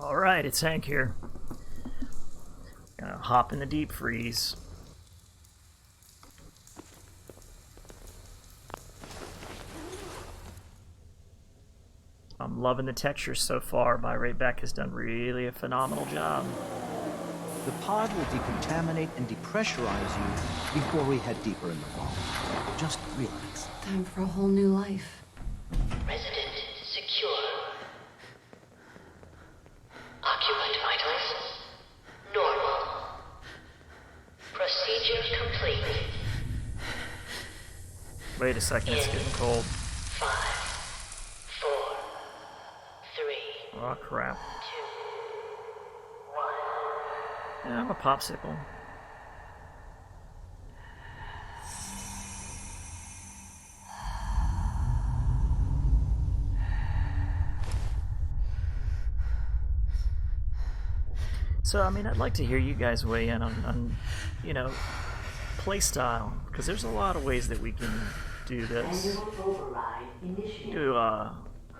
Alright, it's Hank here. Gonna hop in the deep freeze. I'm loving the textures so far. BiRaitBec has done really a phenomenal job. The pod will decontaminate and depressurize you before we head deeper in the vault. Just relax. Time for a whole new life. Resident secure. Occupant vitals normal. Procedure complete. Wait a second, it's getting cold. 5, 4, 3, Oh crap. 2, 1. Yeah, I'm a popsicle. So, I mean, I'd like to hear you guys weigh in on you know, play style, because there's a lot of ways that we can do this.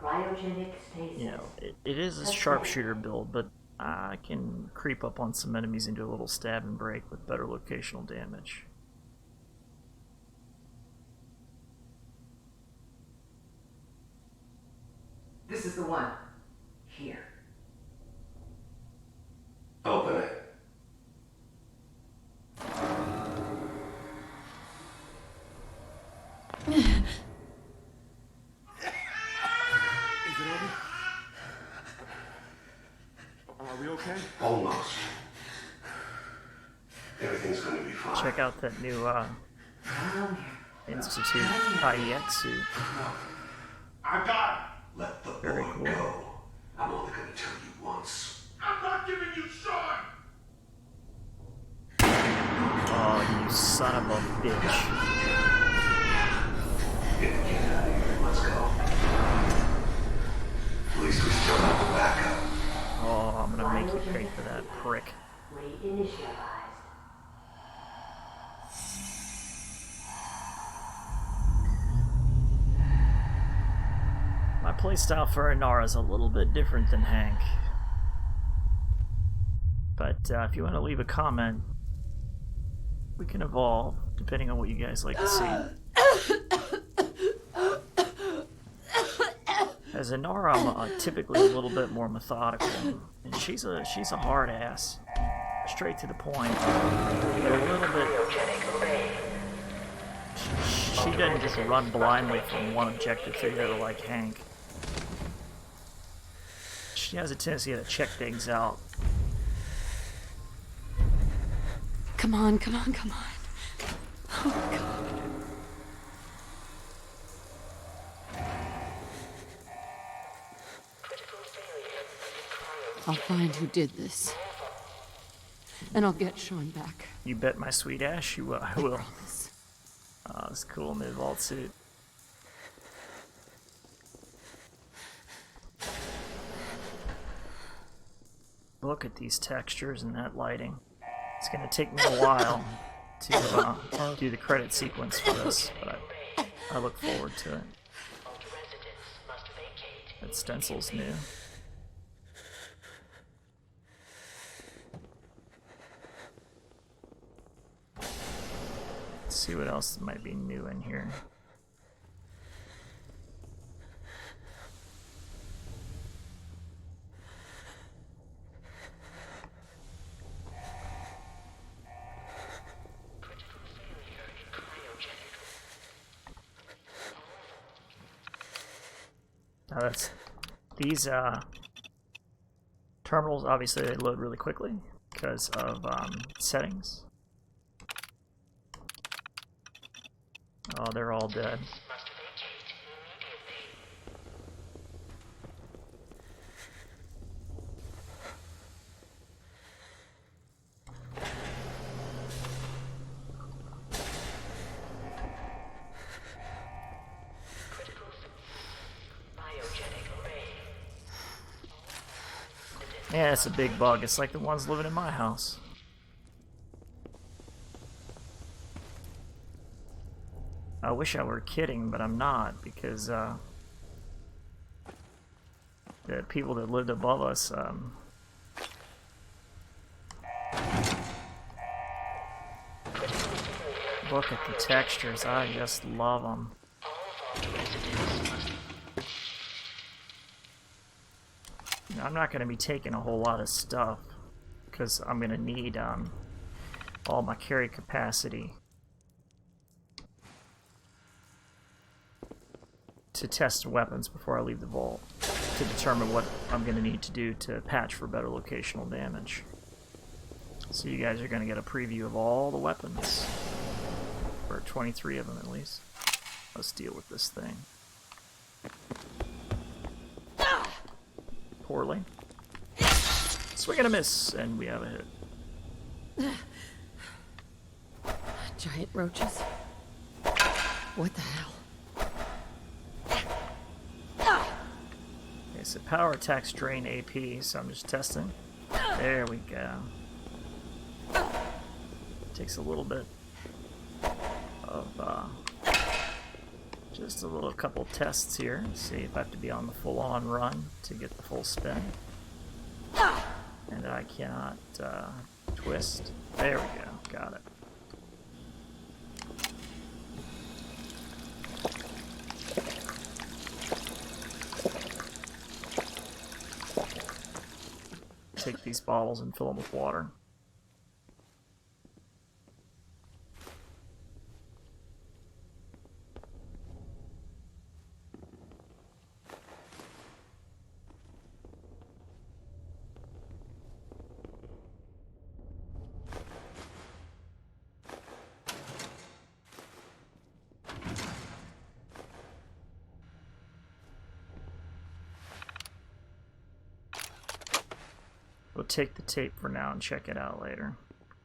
Cryogenic stasis. You know, it is a sharpshooter build, but I can creep up on some enemies and do a little stab and break with better locational damage. This is the one. Here. Open it. Is it over? Are we okay? Almost. Everything's going to be fine. Check out that new Institute IEX suit. I got it. Let the Very boy cool. go. I'm only going to tell you once. I'm not giving you shot! Oh, you son of a bitch. Get out of here. Let's go. At least we still have the backup. Oh, I'm gonna make you pay for that, prick. Reinitialized. My playstyle for Inara is a little bit different than Hank. But if you want to leave a comment, we can evolve, depending on what you guys like to see. As Inara, I'm typically a little bit more methodical, and she's a hard ass, straight to the point, but a little bit. She doesn't just run blindly from one objective to the other like Hank. She has a tendency to check things out. Come on, come on, come on. Oh, God. I'll find who did this. And I'll get Sean back. You bet my sweet ass you will. I will. Oh, it's cool new vault suit. Look at these textures and that lighting. It's gonna take me a while to do the credit sequence for this, but I look forward to it. That stencil's new. Let's see what else might be new in here. Now that's these terminals. Obviously, they load really quickly because of settings. Oh, they're all dead. Yeah, it's a big bug. It's like the ones living in my house. I wish I were kidding, but I'm not, because the people that lived above us Look at the textures. I just love them. I'm not going to be taking a whole lot of stuff because I'm going to need all my carry capacity to test weapons before I leave the vault to determine what I'm going to need to do to patch for better locational damage. So you guys are going to get a preview of all the weapons, or 23 of them at least. Let's deal with this thing. Poorly. Swing and a miss, and we have a hit. Giant roaches? What the hell? Okay, so power attacks drain AP, so I'm just testing. There we go. Takes a little bit of just a little couple tests here. See if I have to be on the full-on run to get the full spin. And I cannot twist. There we go. Got it. Take these bottles and fill them with water. We'll take the tape for now and check it out later.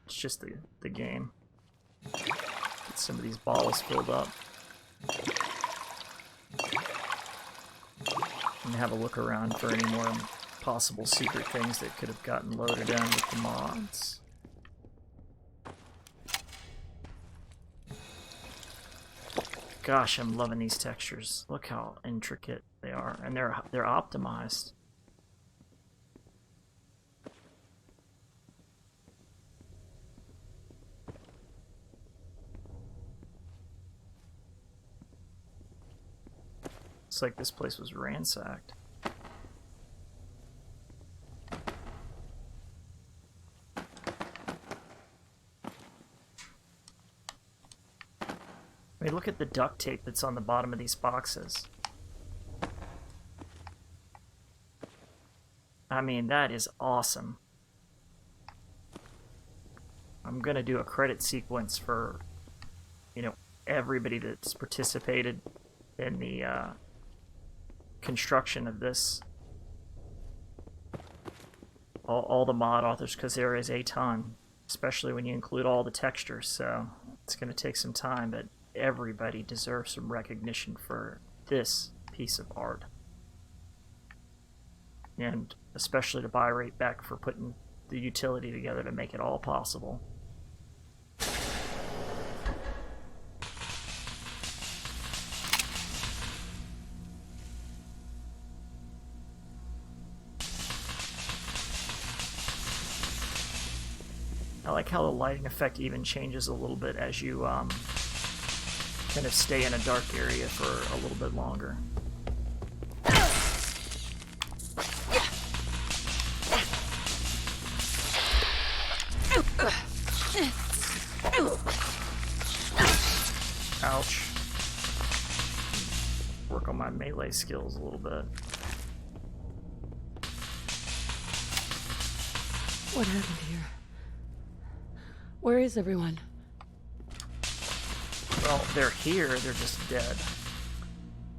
It's just the game. Get some of these bottles filled up. And have a look around for any more possible secret things that could have gotten loaded in with the mods. Gosh, I'm loving these textures. Look how intricate they are, and they're optimized. It's like this place was ransacked. I mean, look at the duct tape that's on the bottom of these boxes. I mean, that is awesome. I'm gonna do a credit sequence for, you know, everybody that's participated in the construction of this. All the mod authors, because there is a ton, especially when you include all the textures, so it's going to take some time, but everybody deserves some recognition for this piece of art. And especially to BiRaitBec for putting the utility together to make it all possible. I like how the lighting effect even changes a little bit as you kind of stay in a dark area for a little bit longer. Ouch. Work on my melee skills a little bit. What happened here? Where is everyone? Well, they're here, they're just dead.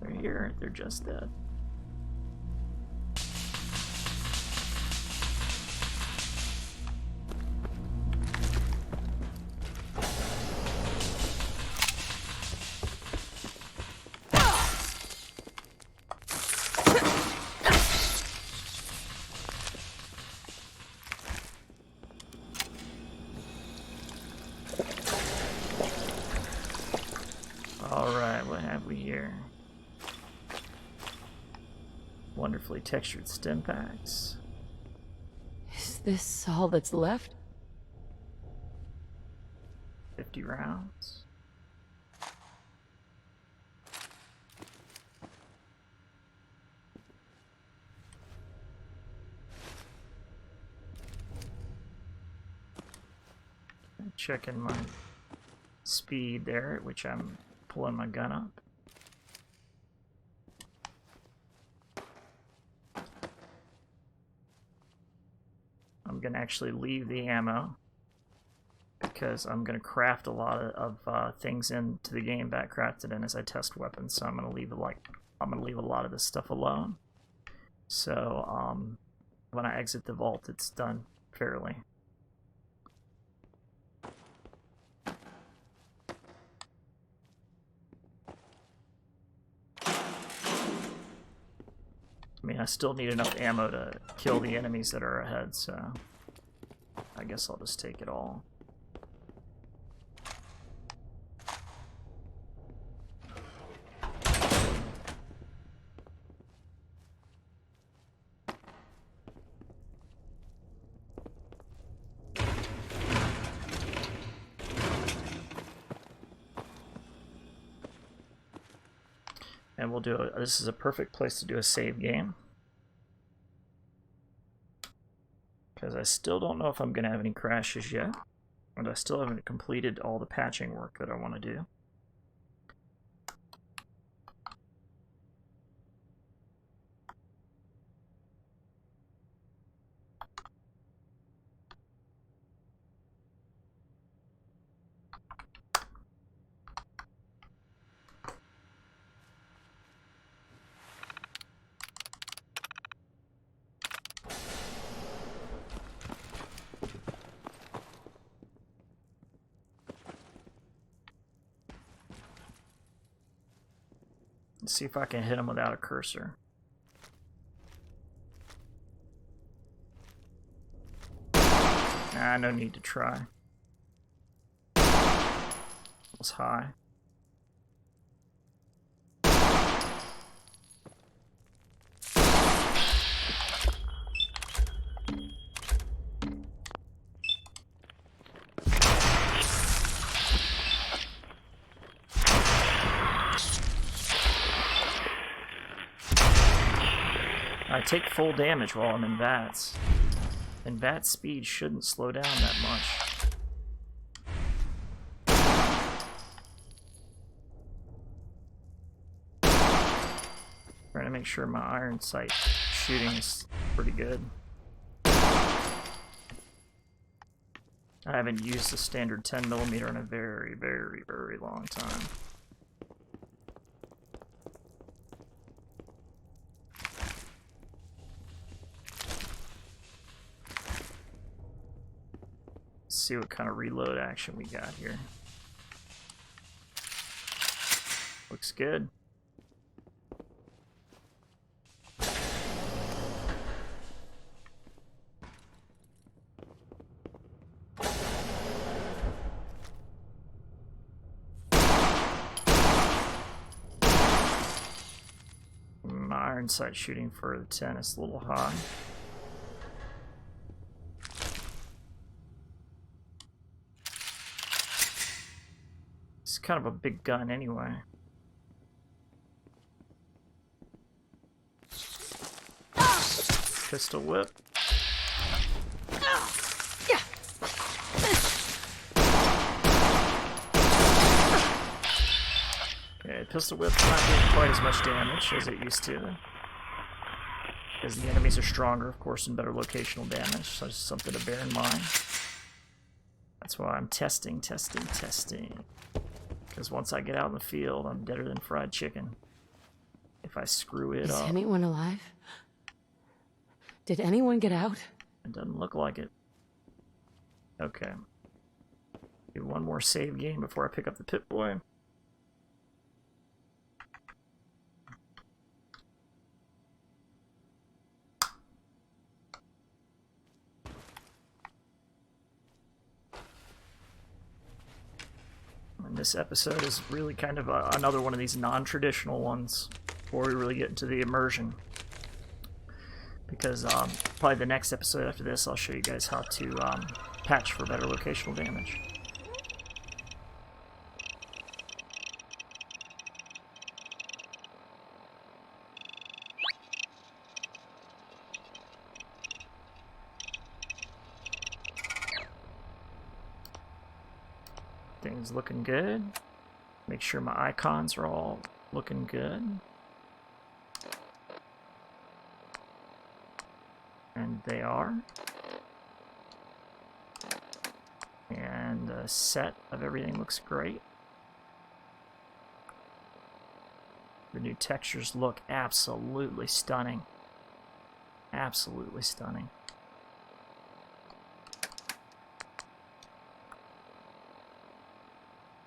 They're here, they're just dead. Alright, what have we here? Wonderfully textured stim packs. Is this all that's left? 50 rounds. checking my speed there, at which I'm pulling my gun up. I'm going to actually leave the ammo because I'm going to craft a lot of things into the game back crafted in as I test weapons. So I'm going to leave a lot of this stuff alone. So when I exit the vault, it's done fairly. I mean, I still need enough ammo to kill the enemies that are ahead, so I guess I'll just take it all. And we'll do this is a perfect place to do a save game. Because I still don't know if I'm going to have any crashes yet. And I still haven't completed all the patching work that I want to do. Let's see if I can hit him without a cursor. Nah, no need to try. It was high. I take full damage while I'm in VATS. And VATS speed shouldn't slow down that much. Trying to make sure my iron sight shooting is pretty good. I haven't used the standard 10mm in a very, very, very long time. See what kind of reload action we got here. Looks good. My iron sight shooting for the 10 is a little high. It's kind of a big gun anyway. Pistol whip. Okay, pistol whip's not doing quite as much damage as it used to. Because the enemies are stronger, of course, and better locational damage, so it's something to bear in mind. That's why I'm testing. Because once I get out in the field, I'm deader than fried chicken. If I screw it up. Is anyone alive? Did anyone get out? It doesn't look like it. Okay. Do one more save game before I pick up the Pip-Boy. And this episode is really kind of another one of these non-traditional ones before we really get into the immersion. Because probably the next episode after this, I'll show you guys how to patch for better locational damage. Everything's looking good. Make sure my icons are all looking good. And they are. And the set of everything looks great. The new textures look absolutely stunning. Absolutely stunning.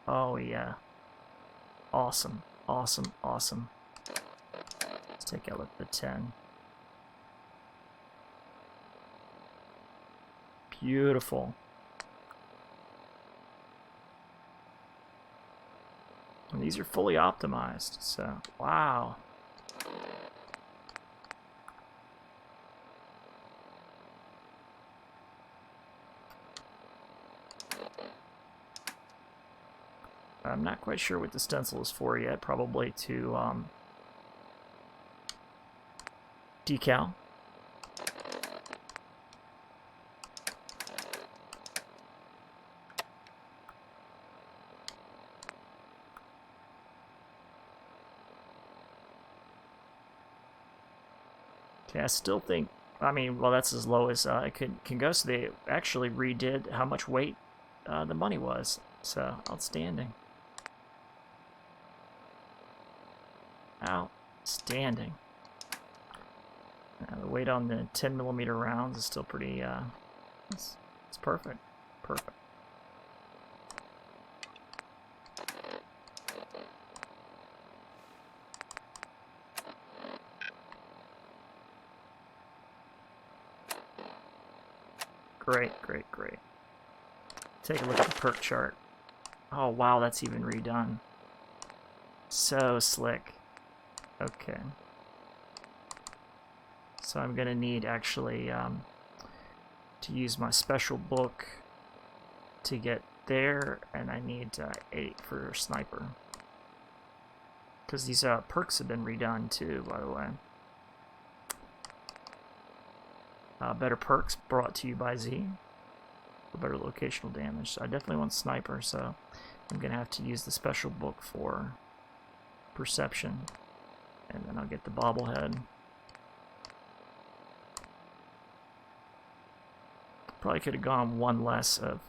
Oh yeah. Awesome. Awesome. Awesome. Let's take a look at the 10. Beautiful. And these are fully optimized, so wow. I'm not quite sure what the stencil is for yet. Probably to decal. Okay, I still think, I mean, well, that's as low as it can go. So they actually redid how much weight the money was. So, outstanding. Outstanding. The weight on the 10mm rounds is still pretty, it's perfect. Perfect. Great, great, great. Take a look at the perk chart. Oh, wow, that's even redone. So slick. Okay. So I'm going to need, actually, to use my special book to get there, and I need 8 for sniper. Because these perks have been redone, too, by the way. Better perks brought to you by Z. For better locational damage. So I definitely want sniper, so I'm going to have to use the special book for perception. And then I'll get the bobblehead. Probably could have gone one less of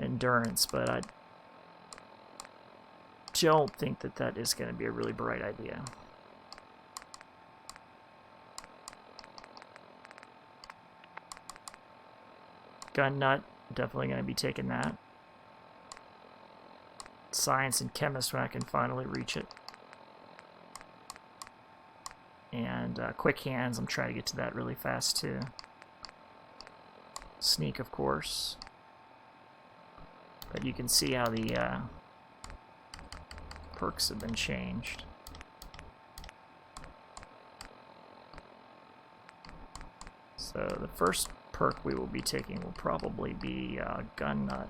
endurance, but I don't think that that is going to be a really bright idea. Gun nut, definitely going to be taking that. Science and chemist when I can finally reach it. And quick hands, I'm trying to get to that really fast too. Sneak, of course. But you can see how the perks have been changed. So the first perk we will be taking will probably be gun nut.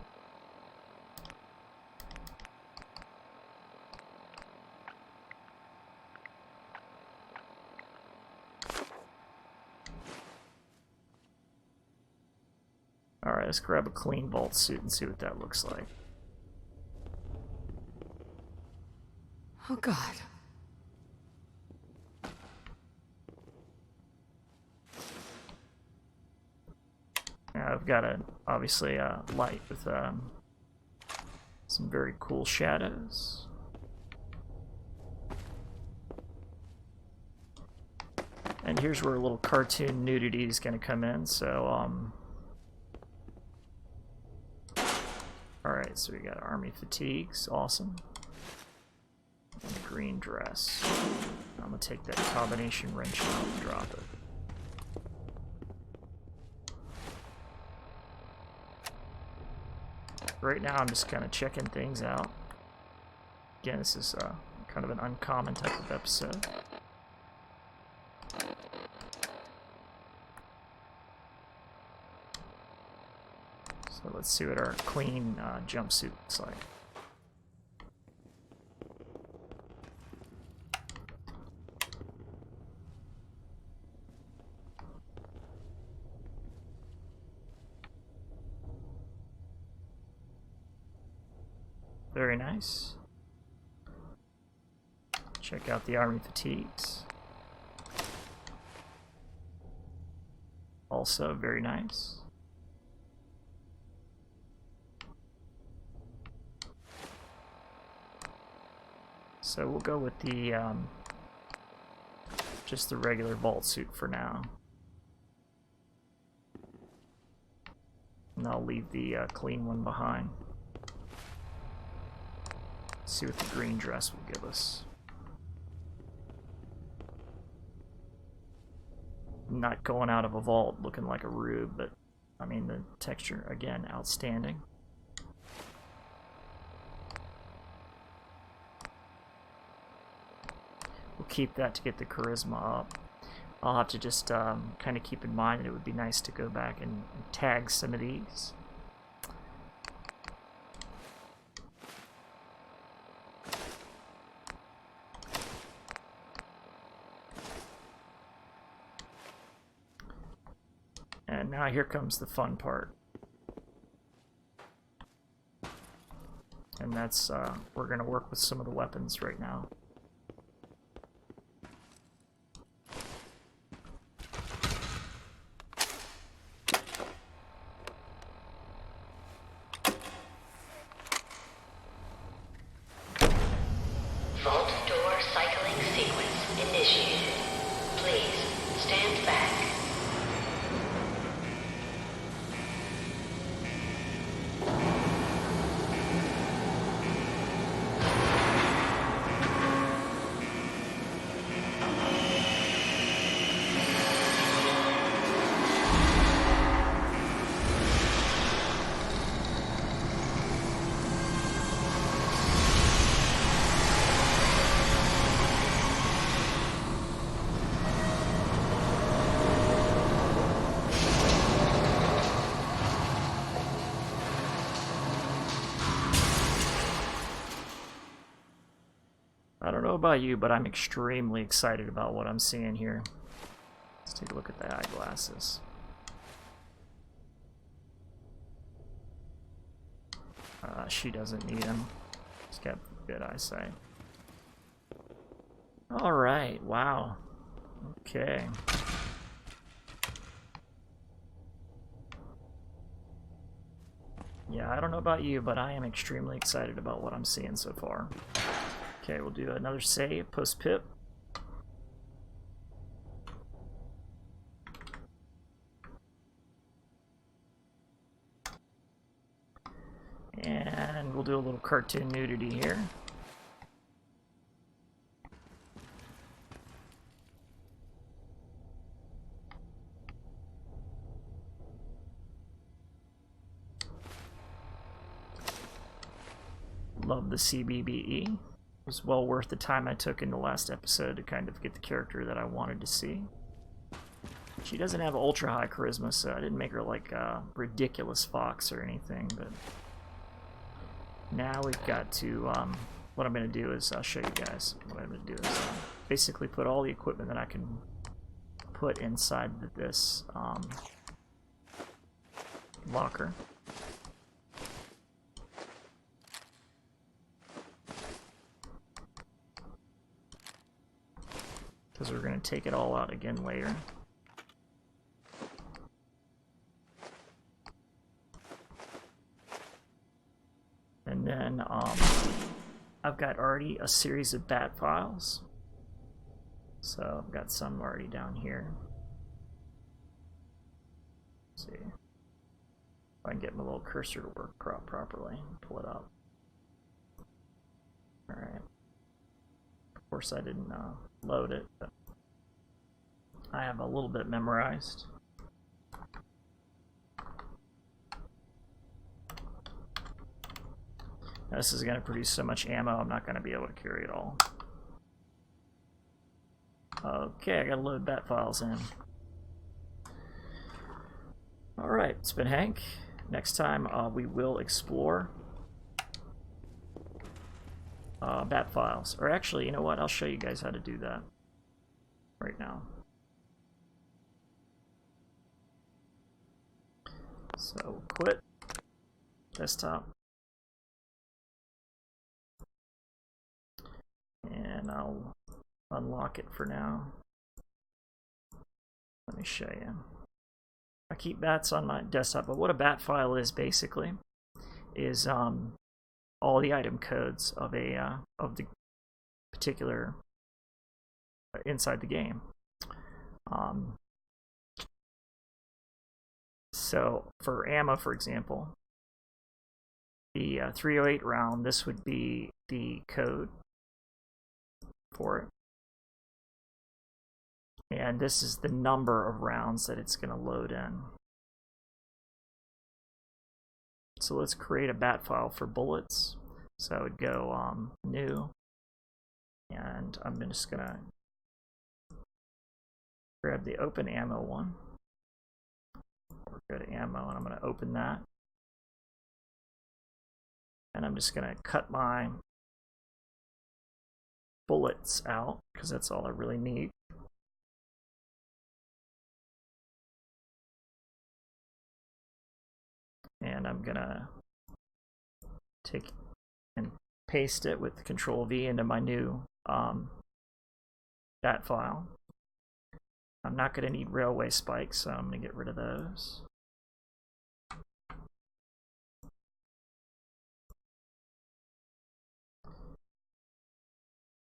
Alright, let's grab a clean vault suit and see what that looks like. Oh, God. Now I've got obviously a light with some very cool shadows. And here's where a little cartoon nudity is going to come in, so alright, so we got army fatigues, awesome. And a green dress. I'm going to take that combination wrench out and drop it. Right now I'm just kind of checking things out. Again, this is kind of an uncommon type of episode. So let's see what our clean jumpsuit looks like. Very nice. Check out the army fatigues. Also very nice. So we'll go with the just the regular vault suit for now. And I'll leave the clean one behind. See what the green dress will give us. Not going out of a vault looking like a rube, but I mean the texture, again, outstanding. We'll keep that to get the charisma up. I'll have to just kind of keep in mind that it would be nice to go back and tag some of these. And now here comes the fun part. And that's, we're going to work with some of the weapons right now. Vault door cycling sequence initiated. Please stand back. I don't know about you, but I'm extremely excited about what I'm seeing here. Let's take a look at the eyeglasses. She doesn't need them. She's got good eyesight. Alright, wow. Okay. Yeah, I don't know about you, but I am extremely excited about what I'm seeing so far. Okay, we'll do another save, post-pip. And we'll do a little cartoon nudity here. Love the CBBE. It was well worth the time I took in the last episode to kind of get the character that I wanted to see. She doesn't have ultra high charisma, so I didn't make her like a ridiculous fox or anything, but now we've got to, what I'm going to do is, I'll show you guys. What I'm going to do is basically put all the equipment that I can put inside this locker. Because we're going to take it all out again later. And then I've got already a series of bat files. So I've got some already down here. Let's see if I can get my little cursor to work properly and pull it up. Alright. Of course I didn't load it, but I have a little bit memorized. Now, this is going to produce so much ammo, I'm not going to be able to carry it all. Okay, I got to load bat files in. Alright, it's been Hank. Next time we will explore bat files. Or actually, you know what? I'll show you guys how to do that right now. So, quit. Desktop. And I'll unlock it for now. Let me show you. I keep bats on my desktop, but what a bat file is basically is all the item codes of the particular inside the game. So for ammo, for example, the 308 round, this would be the code for it. And this is the number of rounds that it's going to load in. So let's create a bat file for bullets. So I would go new, and I'm just going to grab the open ammo one, or go to ammo, and I'm going to open that. And I'm just going to cut my bullets out, because that's all I really need. And I'm gonna take and paste it with Control V into my new bat file. I'm not gonna need railway spikes, so I'm gonna get rid of those.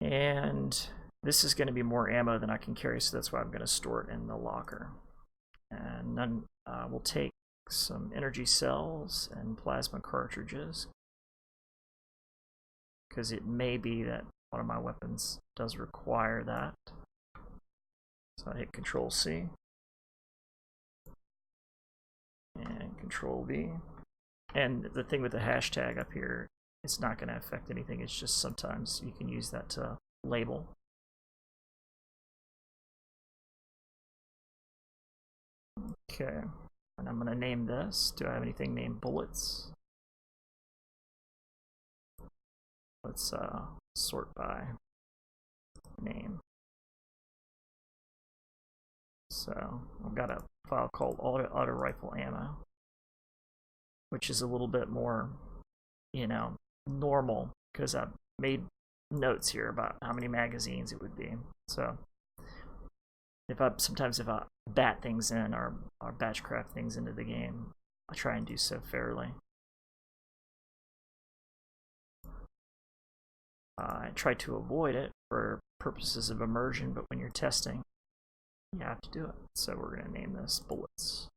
And this is gonna be more ammo than I can carry, so that's why I'm gonna store it in the locker. And then we'll take some energy cells and plasma cartridges, because it may be that one of my weapons does require that. So I hit Control C and Control V. And the thing with the hashtag up here, it's not going to affect anything. It's just sometimes you can use that to label. Okay. And I'm going to name this. Do I have anything named bullets? Let's sort by name. So I've got a file called auto rifle ammo, which is a little bit more, you know, normal, because I've made notes here about how many magazines it would be. So sometimes if I bat things in or batchcraft things into the game, I try and do so fairly. I try to avoid it for purposes of immersion, but when you're testing, you have to do it. So we're going to name this bullets.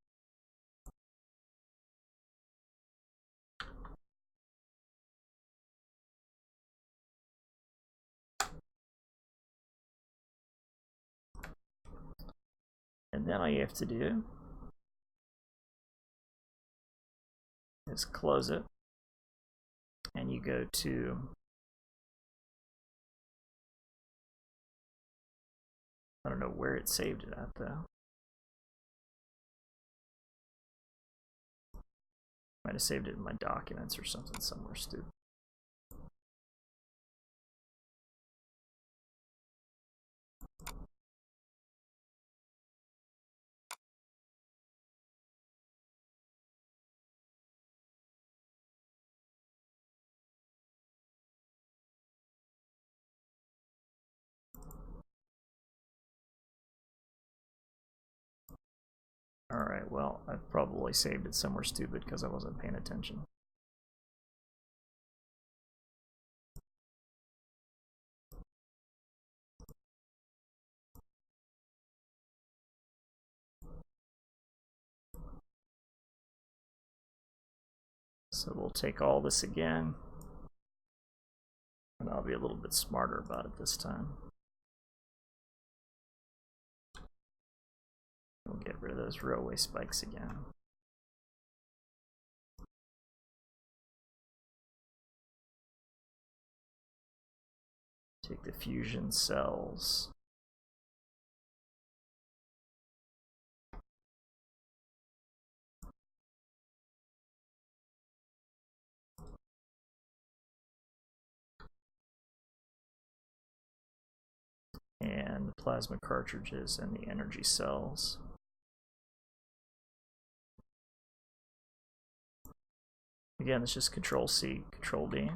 And then all you have to do is close it, and you go to I don't know where it saved it at though. Might have saved it in my documents or something somewhere stupid. Alright, well, I've probably saved it somewhere stupid because I wasn't paying attention. So we'll take all this again, and I'll be a little bit smarter about it this time. We'll get rid of those railway spikes again. Take the fusion cells. And the plasma cartridges and the energy cells. Again, it's just Control C, Control D.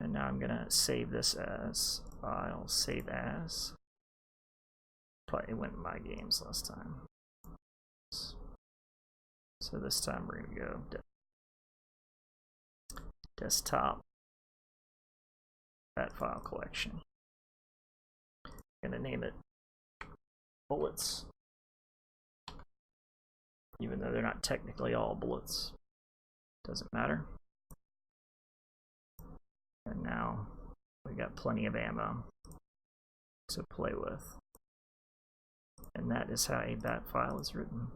And now I'm gonna save this as file, save as. Probably went in my games last time. So this time we're gonna go desktop, that file collection. I'm gonna name it bullets, even though they're not technically all bullets. Doesn't matter. And now we got plenty of ammo to play with. And that is how a bat file is written.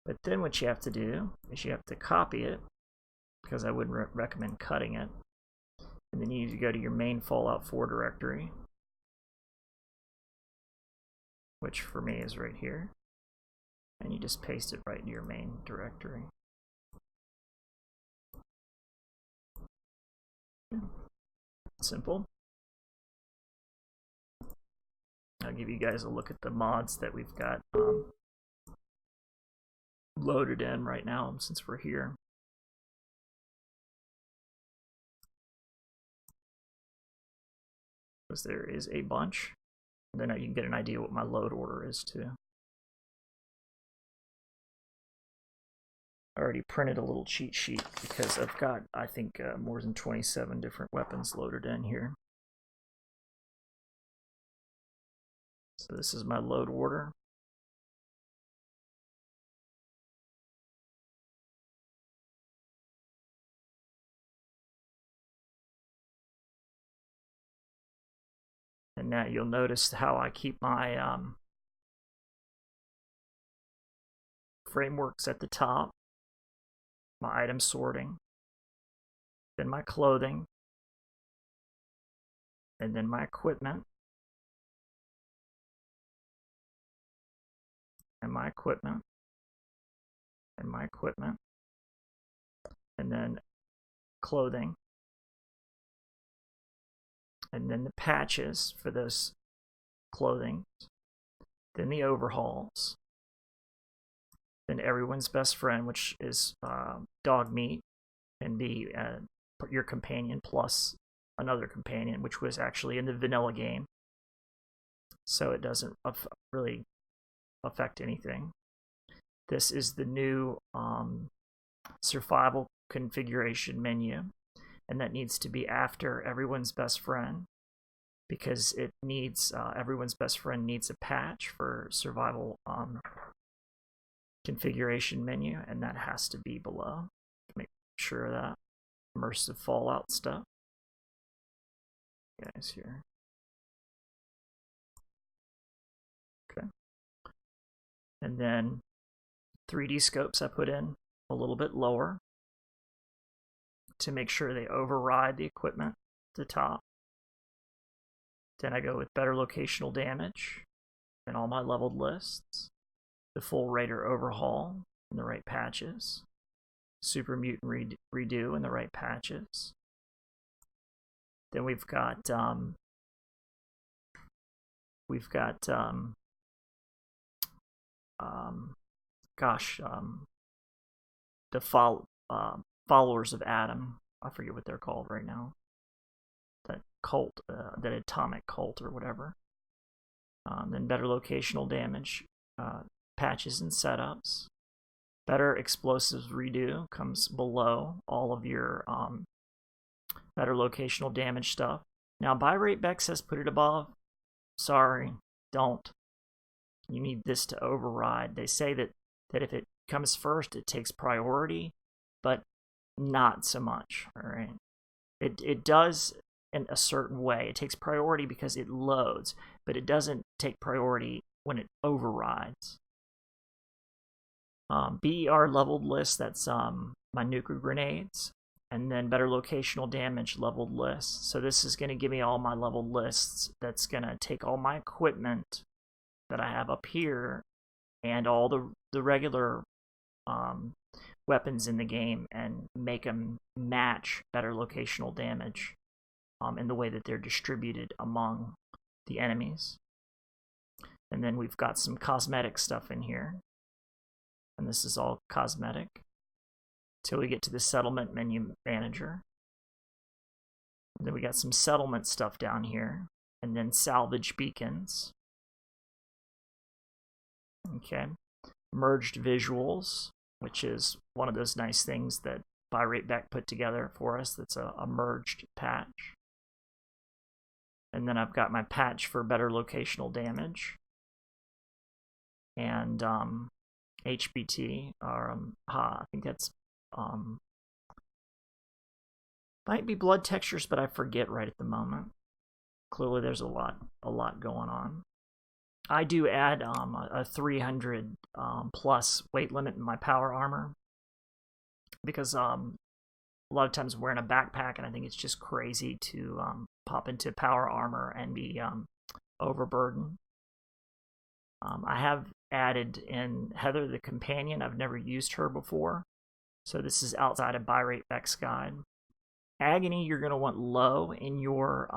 But then what you have to do is you have to copy it, because I wouldn't recommend cutting it. And then you need to go to your main Fallout 4 directory, which for me is right here. And you just paste it right into your main directory. Simple. I'll give you guys a look at the mods that we've got loaded in right now since we're here. Because there is a bunch. And then you can get an idea what my load order is too. I already printed a little cheat sheet because I've got, I think, more than 27 different weapons loaded in here. So this is my load order. And now you'll notice how I keep my frameworks at the top, my item sorting, then my clothing, and then my equipment, and my equipment, and my equipment, and then clothing, and then the patches for those clothing, then the overhauls, then everyone's best friend, which is dog meat, and be your companion plus another companion, which was actually in the vanilla game, so it doesn't really affect anything. This is the new survival configuration menu, and that needs to be after everyone's best friend, because it needs everyone's best friend needs a patch for survival configuration menu, and that has to be below to make sure of that. Immersive Fallout stuff, guys, here. Okay. And then 3D scopes I put in a little bit lower to make sure they override the equipment at the top. Then I go with better locational damage and all my leveled lists, the full Raider overhaul and the right patches, Super Mutant redo and the right patches. Then we've got the followers of Adam. I forget what they're called right now. That cult, that atomic cult or whatever. Then better locational damage, patches and setups. Better explosives redo comes below all of your better locational damage stuff. Now BiRaitBec says put it above. Sorry, don't. You need this to override. They say that if it comes first, it takes priority, but not so much. All right, it does in a certain way. It takes priority because it loads, but it doesn't take priority when it overrides. BER leveled list, that's my nuclear grenades, and then better locational damage leveled list. So this is going to give me all my leveled lists. That's going to take all my equipment that I have up here and all the regular weapons in the game and make them match better locational damage in the way that they're distributed among the enemies. And then we've got some cosmetic stuff in here. And this is all cosmetic till we get to the settlement menu manager. Then we got some settlement stuff down here, and then salvage beacons. Okay, merged visuals, which is one of those nice things that BiRaitBec put together for us. That's a merged patch. And then I've got my patch for better locational damage. And HBT, or I think that's might be blood textures, but I forget right at the moment. Clearly, there's a lot going on. I do add a 300 plus weight limit in my power armor because a lot of times I'm wearing a backpack, and I think it's just crazy to pop into power armor and be overburdened. I have added in Heather the Companion. I've never used her before, so this is outside of BiRaitBec's guide. Agony, you're going to want low in your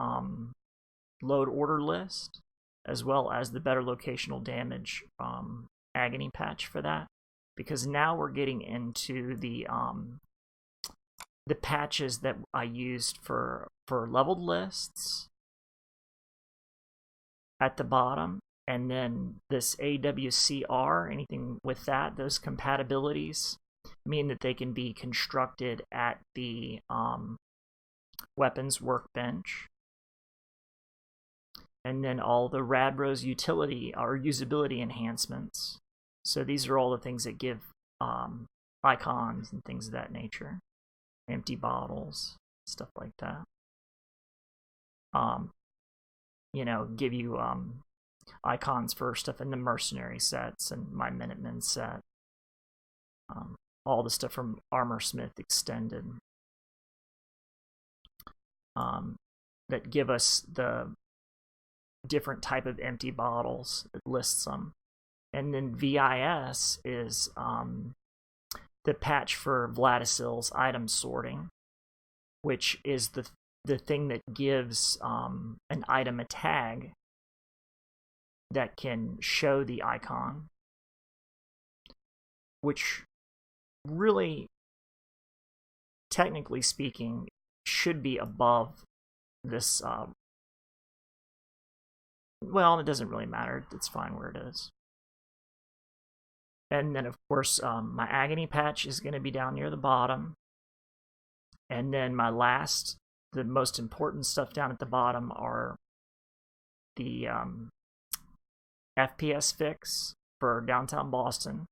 load order list, as well as the better locational damage agony patch for that, because now we're getting into the patches that I used for leveled lists at the bottom, and then this AWCR, anything with that, those compatibilities mean that they can be constructed at the weapons workbench. And then all the Radbros utility or usability enhancements. So these are all the things that give icons and things of that nature. Empty bottles, stuff like that. You know, give you icons for stuff in the mercenary sets and my Minutemen set. All the stuff from Armorsmith Extended. That give us the different type of empty bottles. It lists them. And then VIS is the patch for Vladisil's item sorting, which is the thing that gives an item a tag that can show the icon, which really, technically speaking, should be above this. Well, it doesn't really matter. It's fine where it is. And then, of course, my agony patch is going to be down near the bottom. And then my the most important stuff down at the bottom are the FPS fix for downtown Boston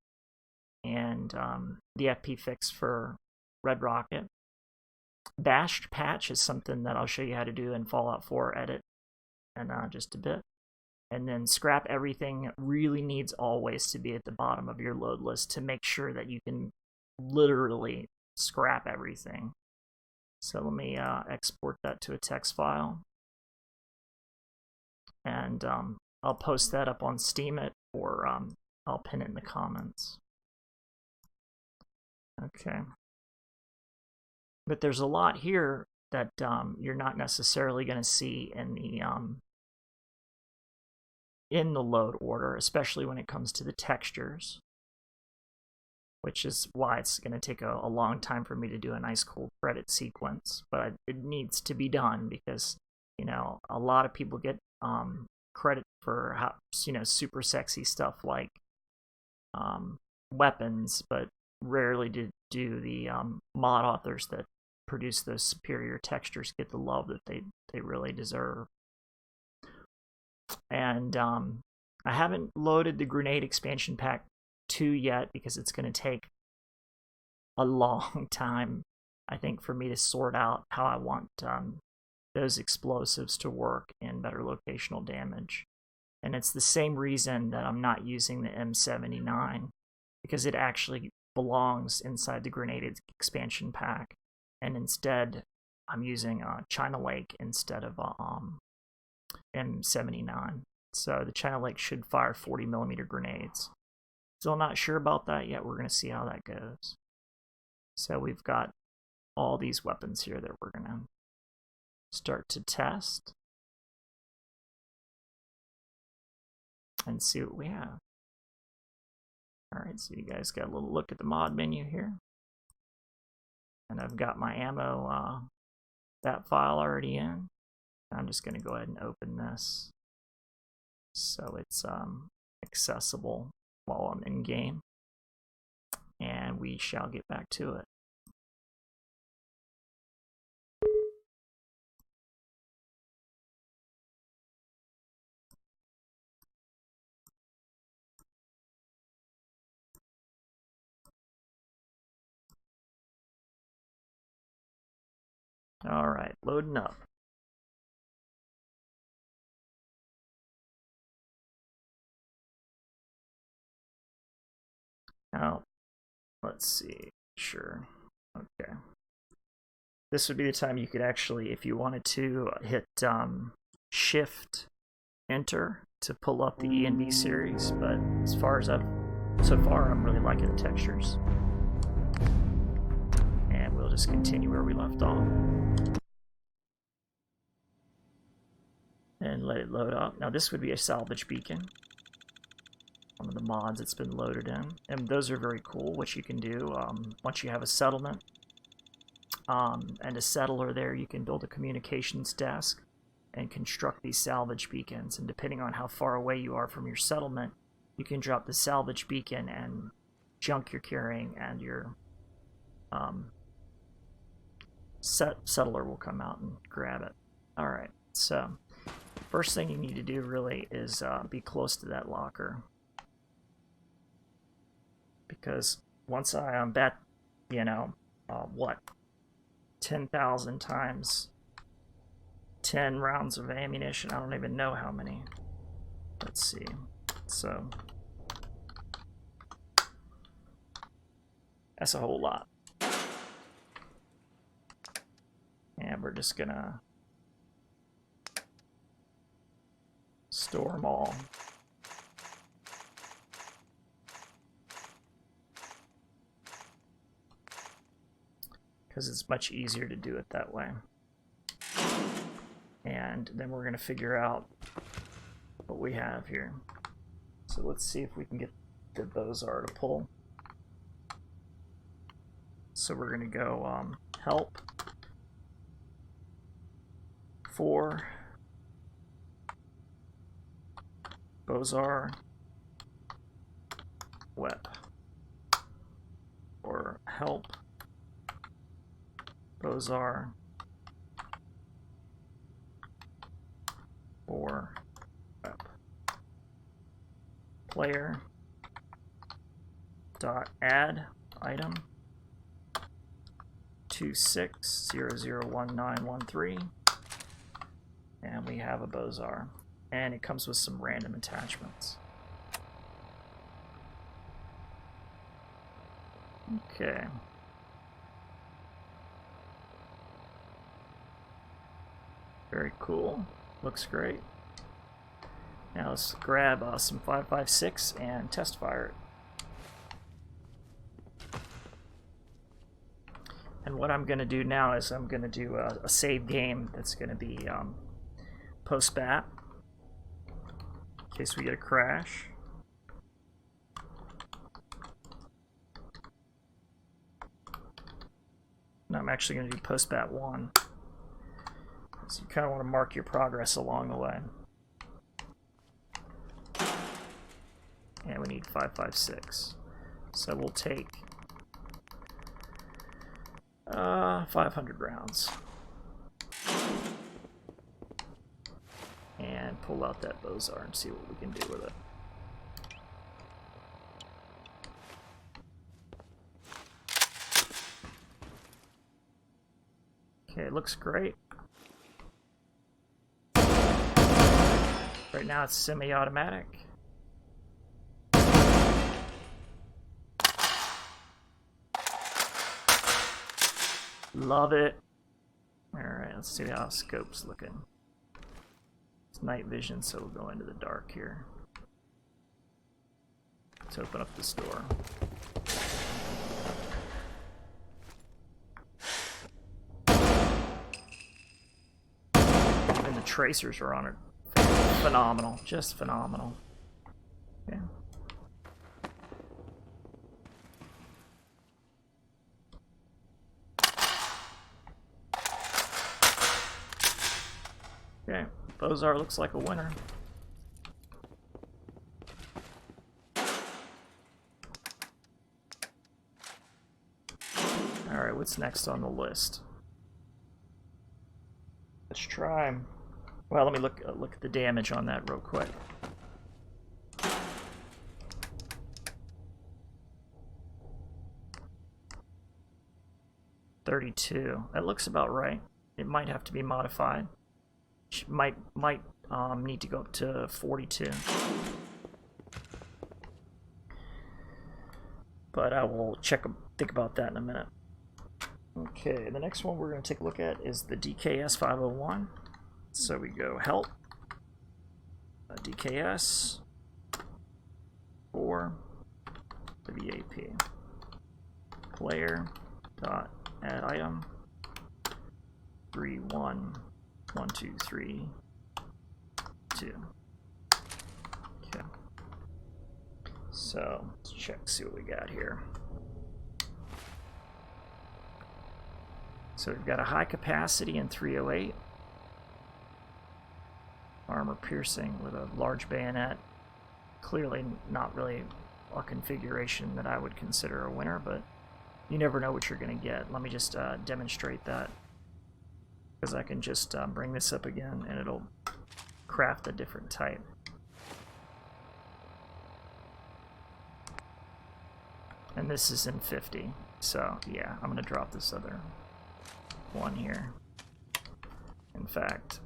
and the FP fix for Red Rocket. Bashed patch is something that I'll show you how to do in Fallout 4 edit in just a bit. And then scrap everything really needs always to be at the bottom of your load list to make sure that you can literally scrap everything. So let me export that to a text file. And I'll post that up on Steemit, or I'll pin it in the comments. Okay. But there's a lot here that you're not necessarily going to see in the load order, especially when it comes to the textures, which is why it's going to take a long time for me to do a nice cool credit sequence. But it needs to be done because, you know, a lot of people get credit for how, you know, super sexy stuff like weapons, but rarely do the mod authors that produce those superior textures get the love that they really deserve. And I haven't loaded the Grenade Expansion Pack 2 yet because it's going to take a long time, I think, for me to sort out how I want those explosives to work in better locational damage. And it's the same reason that I'm not using the M79, because it actually belongs inside the Grenade Expansion Pack, and instead I'm using China Lake instead of M79. So the China Lake should fire 40mm grenades. Still not sure about that yet. We're going to see how that goes. So we've got all these weapons here that we're going to start to test and see what we have. Alright, so you guys got a little look at the mod menu here. And I've got my ammo that file already in. I'm just going to go ahead and open this so it's accessible while I'm in game, and we shall get back to it. All right, loading up. Now, let's see. Sure. Okay. This would be the time you could actually, if you wanted to, hit Shift Enter to pull up the ENV series. But as far as so far, I'm really liking the textures. And we'll just continue where we left off. And let it load up. Now this would be a salvage beacon. One of the mods it's been loaded in. And those are very cool, what you can do. Once you have a settlement and a settler there, you can build a communications desk and construct these salvage beacons. And depending on how far away you are from your settlement, you can drop the salvage beacon and junk you're carrying, and your settler will come out and grab it. Alright, so first thing you need to do really is be close to that locker. Because once I am bet, you know, what, 10,000 times 10 rounds of ammunition, I don't even know how many. Let's see. So that's a whole lot. And we're just gonna store them all. Because it's much easier to do it that way. And then we're going to figure out what we have here. So let's see if we can get the Bozar to pull. So we're going to go help for Bozar web, or help Bozar for web. Player dot add item 26001913, and we have a Bozar, and it comes with some random attachments. Okay. Very cool. Looks great. Now let's grab some 5.56 and test fire it. And what I'm going to do now is I'm going to do a save game that's going to be post-bat, in case we get a crash. And I'm actually going to do post-bat 1. So you kind of want to mark your progress along the way. And we need 5.56. So we'll take 500 rounds. And pull out that Bozar and see what we can do with it. Okay, it looks great. Right now it's semi-automatic. Love it. Alright, let's see how scope's looking. It's night vision, so we'll go into the dark here. Let's open up the store. Even the tracers are on it. Phenomenal, just phenomenal. Yeah. Bozar looks like a winner. Alright, what's next on the list? Let's try... Well, let me look at the damage on that real quick. $32. That looks about right. It might have to be modified. Might need to go up to 42. But I will think about that in a minute. Okay, the next one we're going to take a look at is the DKS 501. So we go help, DKS, 4, WAP, player, dot, add item, 3, 1, 1, 2, 3, 2. Okay. So let's check, see what we got here. So we've got a high capacity in 308. Armor piercing with a large bayonet. Clearly not really a configuration that I would consider a winner, but you never know what you're going to get. Let me just demonstrate that, because I can just bring this up again and it'll craft a different type. And this is in 50, so yeah, I'm going to drop this other one here. In fact,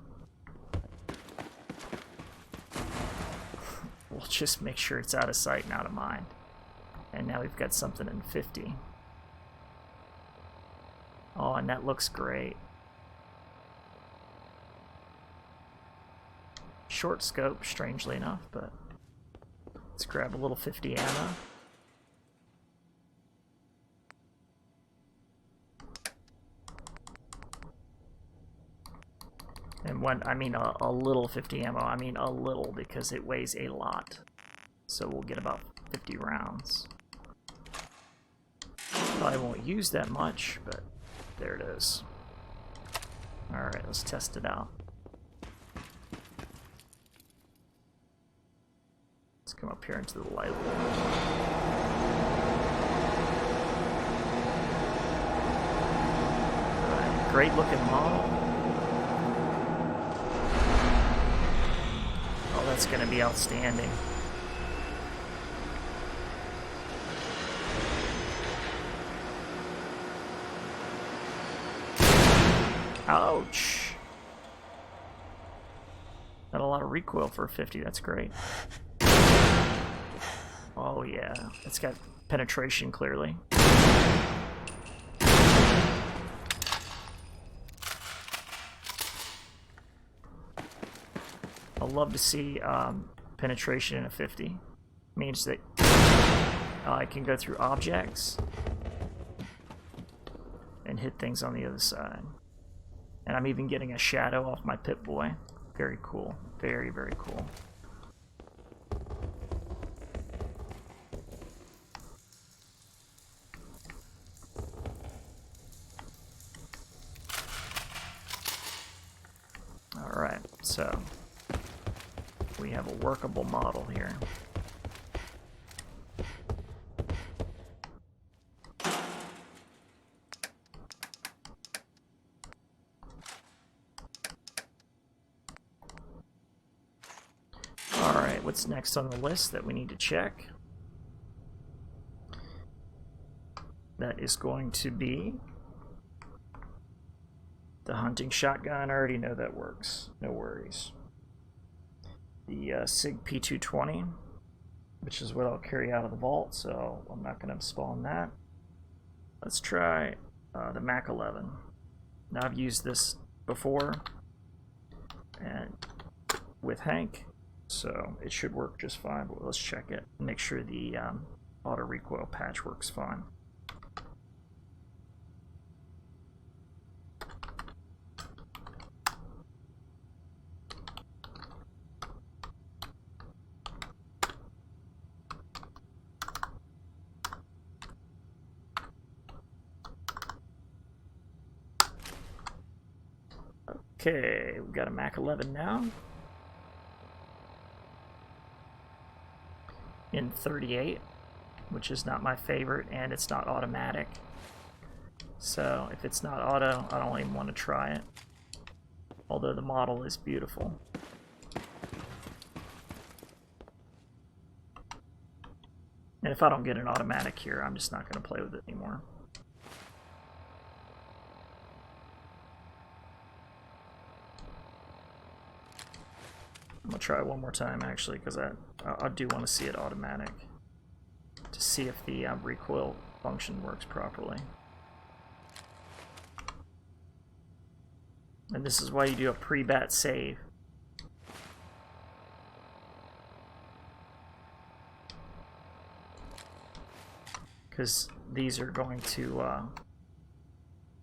we'll just make sure it's out of sight and out of mind. And now we've got something in 50. Oh, and that looks great. Short scope, strangely enough, but let's grab a little 50 ammo. And when I mean a little 50 ammo, I mean a little, because it weighs a lot. So we'll get about 50 rounds. Probably won't use that much, but there it is. Alright, let's test it out. Let's come up here into the light. Alright, great looking model. That's going to be outstanding. Ouch! Got a lot of recoil for a 50, that's great. Oh yeah, it's got penetration clearly. I'd love to see penetration in a 50. Means that I can go through objects and hit things on the other side. And I'm even getting a shadow off my Pip-Boy. Very cool. Very, very cool. Alright, so we have a workable model here. Alright, what's next on the list that we need to check? That is going to be the hunting shotgun. I already know that works. No worries. The SIG P220, which is what I'll carry out of the vault, so I'm not going to spawn that. Let's try the Mac 11. Now I've used this before and with Hank, so it should work just fine, but let's check it and make sure the auto recoil patch works fine. Okay, we've got a Mac 11 now. In 38, which is not my favorite, and it's not automatic. So if it's not auto, I don't even want to try it. Although the model is beautiful. And if I don't get an automatic here, I'm just not going to play with it anymore. I'm going to try it one more time, actually, because I do want to see it automatic. To see if the recoil function works properly. And this is why you do a pre-bat save. Because these are going to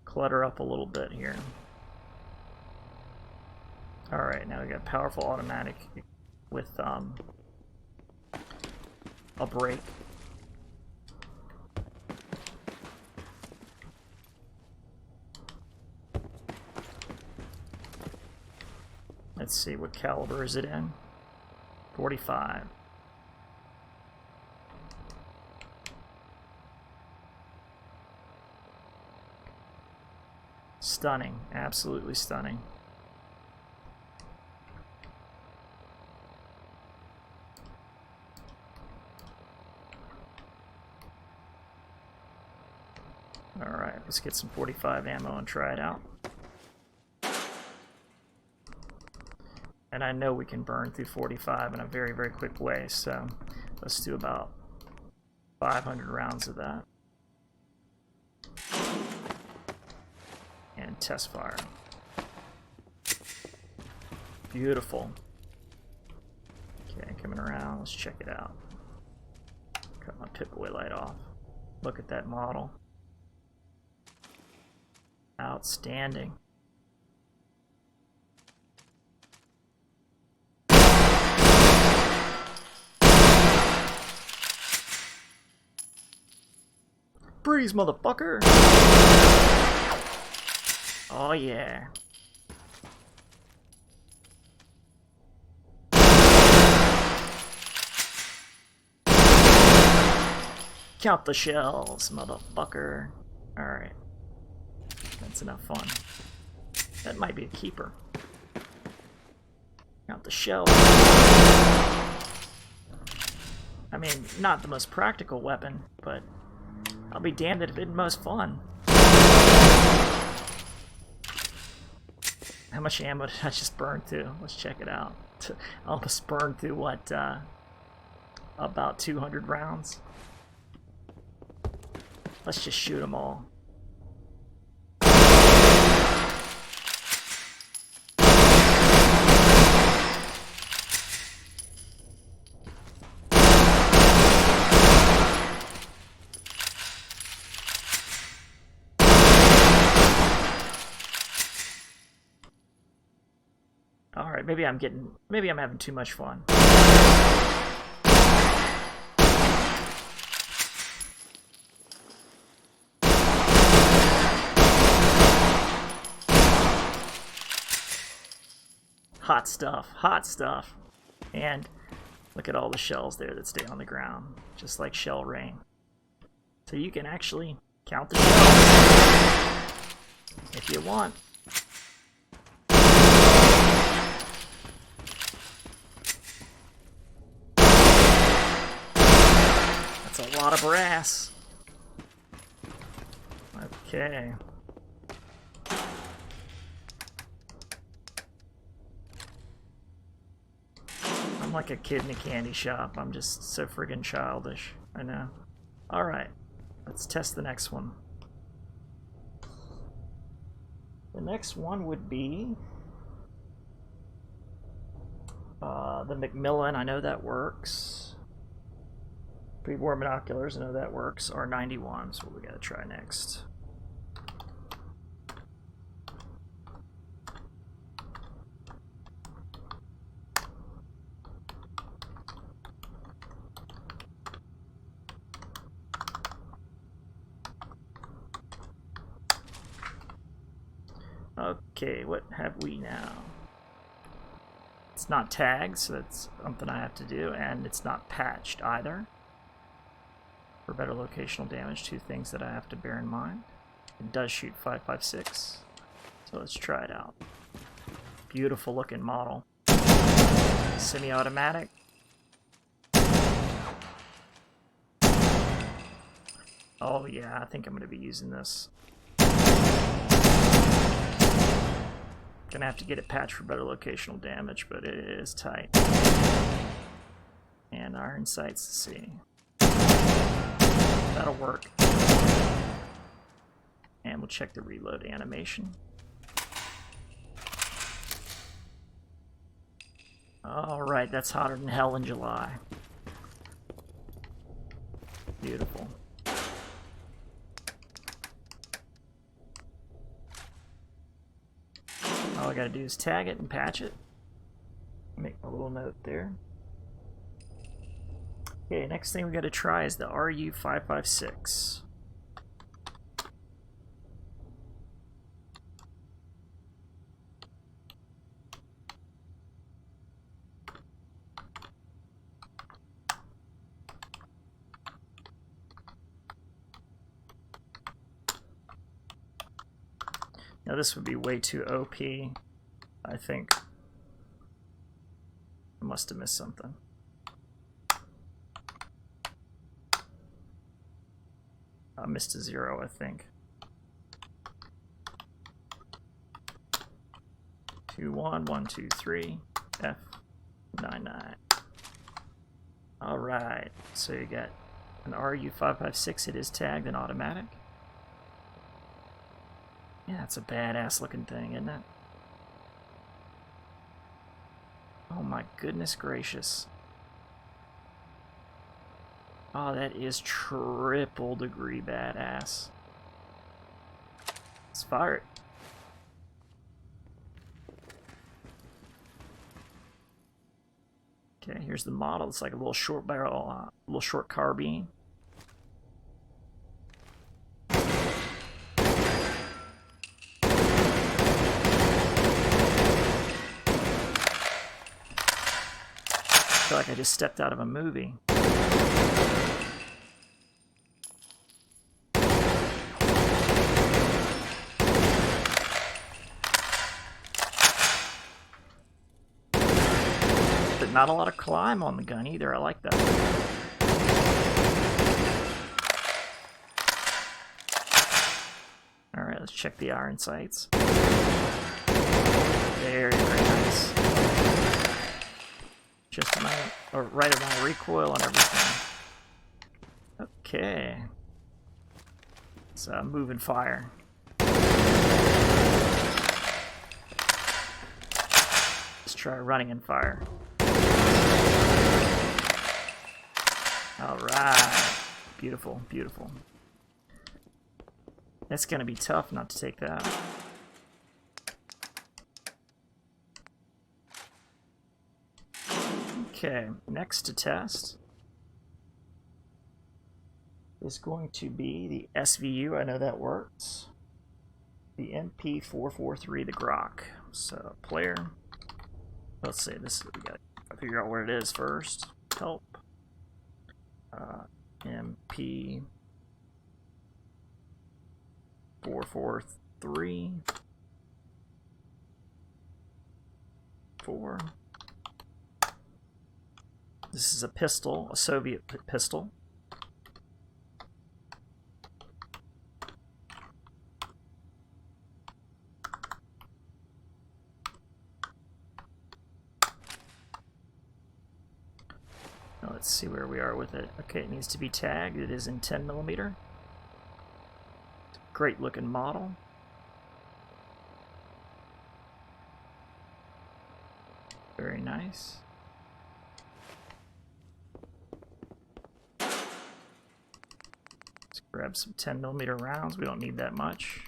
clutter up a little bit here. Alright, now we got powerful automatic with a brake. Let's see, what caliber is it in? 45. Stunning, absolutely stunning. Alright, let's get some 45 ammo and try it out. And I know we can burn through 45 in a very, very quick way, so let's do about 500 rounds of that. And test fire. Beautiful. Okay, coming around, let's check it out. Cut my Pip-Boy light off. Look at that model. Outstanding. Breeze, motherfucker! Oh yeah. Count the shells, motherfucker. Alright. That's enough fun. That might be a keeper. Count the shells. I mean, not the most practical weapon, but I'll be damned if it isn't most fun. How much ammo did I just burn through? Let's check it out. I almost burned through, what, about 200 rounds? Let's just shoot them all. Alright, maybe I'm having too much fun. Hot stuff, hot stuff. And look at all the shells there that stay on the ground, just like shell rain. So you can actually count the shells if you want. That's a lot of brass. Okay. I'm like a kid in a candy shop. I'm just so friggin' childish. I know. Alright. Let's test the next one. The next one would be the McMillan. I know that works. PreWar Binoculars. I know that works. R91 is what we gotta try next. Okay, what have we now? It's not tagged, so that's something I have to do, and it's not patched either. For better locational damage, two things that I have to bear in mind. It does shoot 5.56, so let's try it out. Beautiful looking model. Semi-automatic. Oh yeah, I think I'm going to be using this. Gonna have to get it patched for better locational damage, but it is tight. And iron sights to see. That'll work. And we'll check the reload animation. Alright, that's hotter than hell in July. Beautiful. All I gotta do is tag it and patch it. Make a little note there. Okay, next thing we gotta try is the RU556. Now this would be way too OP, I think. I must have missed something. I missed a 0, I think. 2 1 1 2 3 F 9 9. All right, so you got an RU556. It is tagged and automatic. Yeah, it's a badass looking thing, isn't it? Oh my goodness gracious. Oh, that is triple degree badass. Let's fire it. Okay, here's the model. It's like a little short barrel, little short carbine. I feel like I just stepped out of a movie. But not a lot of climb on the gun either. I like that. Alright, let's check the iron sights. Very, very nice. Just my, or right around the recoil and everything. Okay. Let's move and fire. Let's try running and fire. Alright. Beautiful, beautiful. That's gonna be tough not to take that. Okay, next to test is going to be the SVU. I know that works. The MP443, the Grach. So player. Let's see. This we got to figure out where it is first. Help. MP443. 4. This is a pistol, a Soviet pistol. Now let's see where we are with it. Okay, it needs to be tagged. It is in 10mm. Great looking model. Very nice. Grab some 10mm rounds. We don't need that much.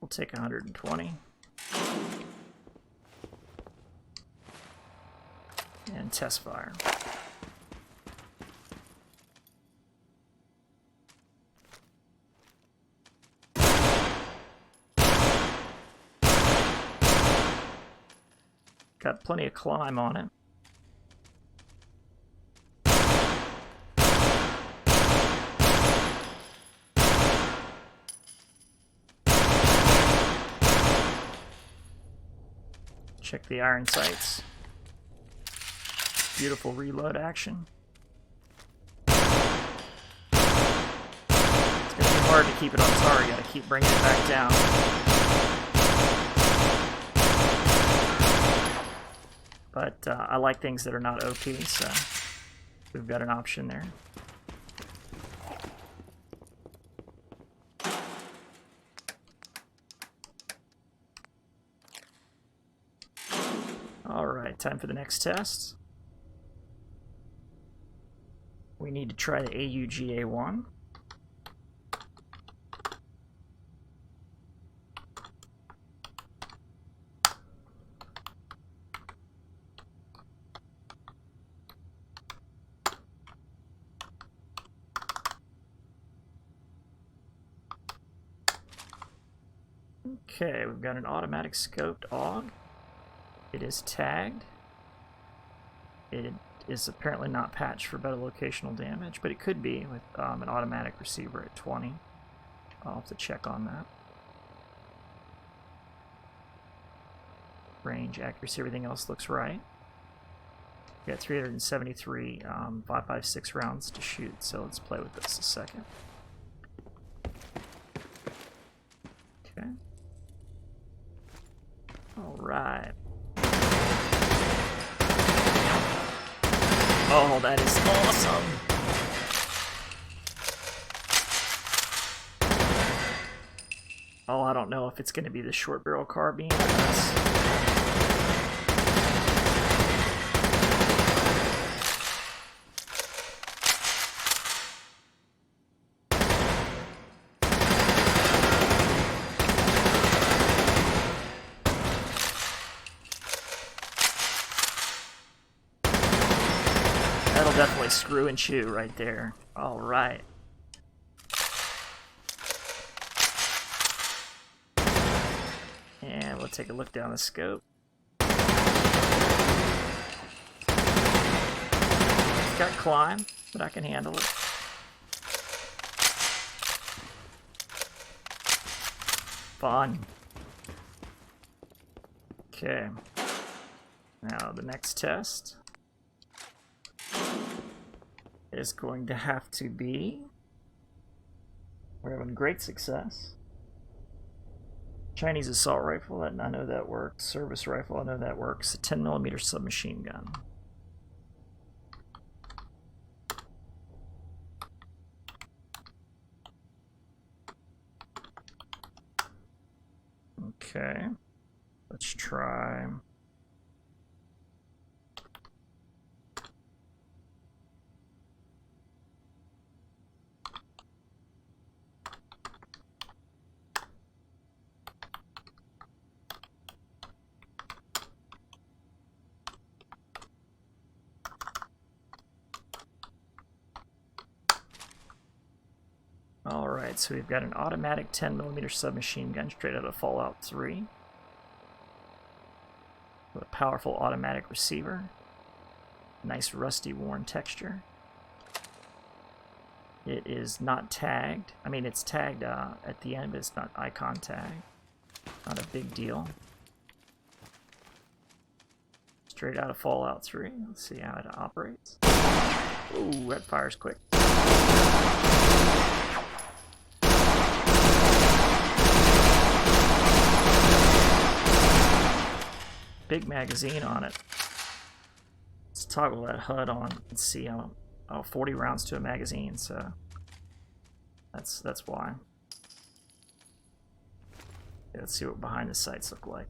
We'll take 120. And test fire. got plenty of climb on it. Check the iron sights. Beautiful reload action. It's going to be hard to keep it on target. Gotta keep bringing it back down. But I like things that are not OP, so we've got an option there. Alright, time for the next test. We need to try the AUGA1. Okay, we've got an automatic scoped AUG. It is tagged. It is apparently not patched for better locational damage, but it could be with an automatic receiver at 20. I'll have to check on that. Range, accuracy, everything else looks right. We got 373 5.56 rounds to shoot, so let's play with this a second. Okay. All right. Oh, that is awesome! Oh, I don't know if it's going to be the short barrel carbine. That'll definitely screw and chew right there. All right. And we'll take a look down the scope. It's got climb, but I can handle it. Fun. Okay. Now the next test is going to have to be, we're having great success. Chinese assault rifle, I know that works. Service rifle, I know that works. A 10mm submachine gun. Okay, let's try. Alright, so we've got an automatic 10mm submachine gun straight out of Fallout 3. With a powerful automatic receiver. Nice rusty worn texture. It is not tagged. I mean, it's tagged at the end, but it's not icon tagged. Not a big deal. Straight out of Fallout 3. Let's see how it operates. Ooh, that fires quick. Big magazine on it. Let's toggle that HUD on and see how 40 rounds to a magazine, so that's why. Okay, let's see what behind the sights look like.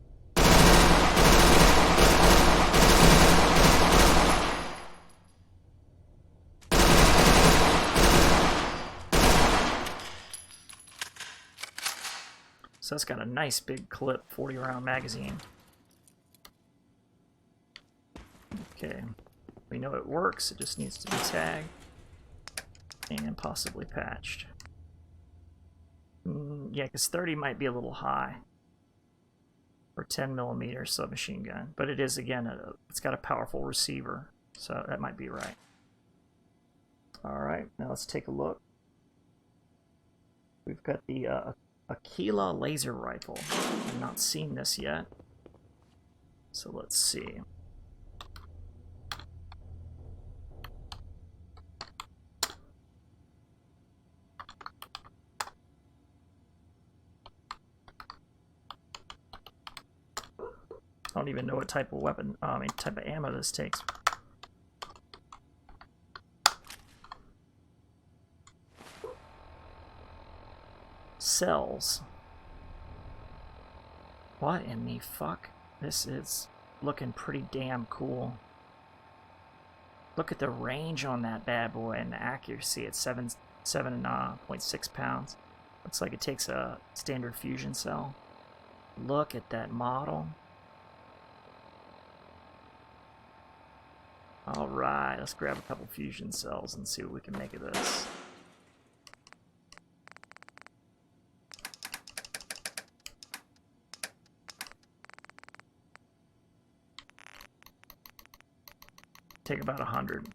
So that's got a nice big clip, 40 round magazine. Okay, we know it works, it just needs to be tagged and possibly patched. Yeah, because 30 might be a little high. or 10mm submachine gun. But it is, again, it's got a powerful receiver, so that might be right. Alright, now let's take a look. We've got the AQUILA laser rifle. I've not seen this yet, so let's see. I don't even know what type of weapon, type of ammo this takes. Cells. What in the fuck? This is looking pretty damn cool. Look at the range on that bad boy and the accuracy at 7.6 pounds. Looks like it takes a standard fusion cell. Look at that model. Alright, let's grab a couple fusion cells and see what we can make of this. Take about 100.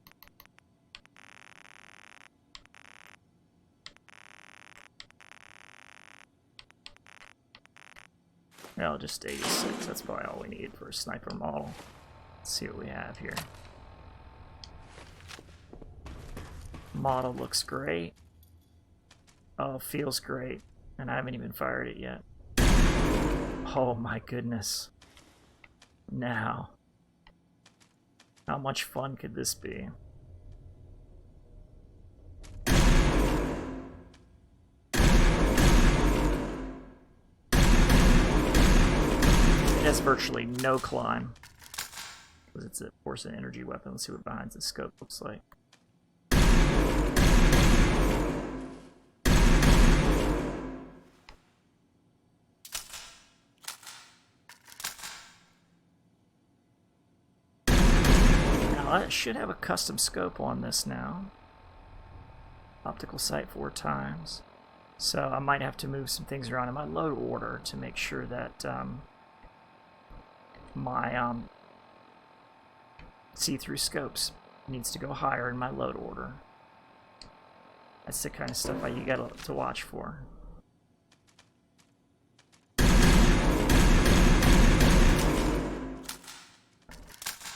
Well, just 86. That's probably all we need for a sniper model. Let's see what we have here. Model looks great. Oh, feels great. And I haven't even fired it yet. Oh my goodness. Now. How much fun could this be? It has virtually no climb. Because it's, of course, an energy weapon. Let's see what behind the scope looks like. I should have a custom scope on this now. Optical sight 4 times. So I might have to move some things around in my load order to make sure that my see-through scopes needs to go higher in my load order. That's the kind of stuff you got to watch for.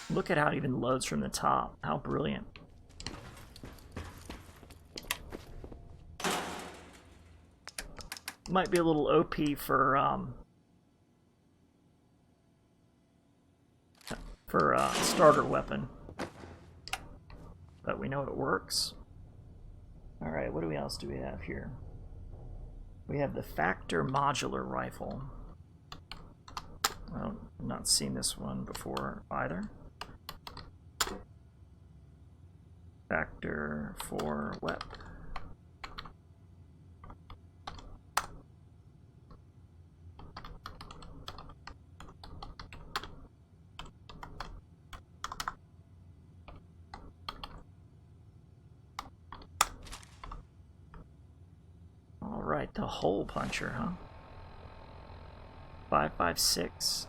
Look at how it even loads from the top. How brilliant. Might be a little OP for starter weapon. But we know it works. Alright, what else do we have here? We have the Factor Modular Rifle. Well, I've not seen this one before either. Factor for web. All right, the hole puncher, huh? 5.56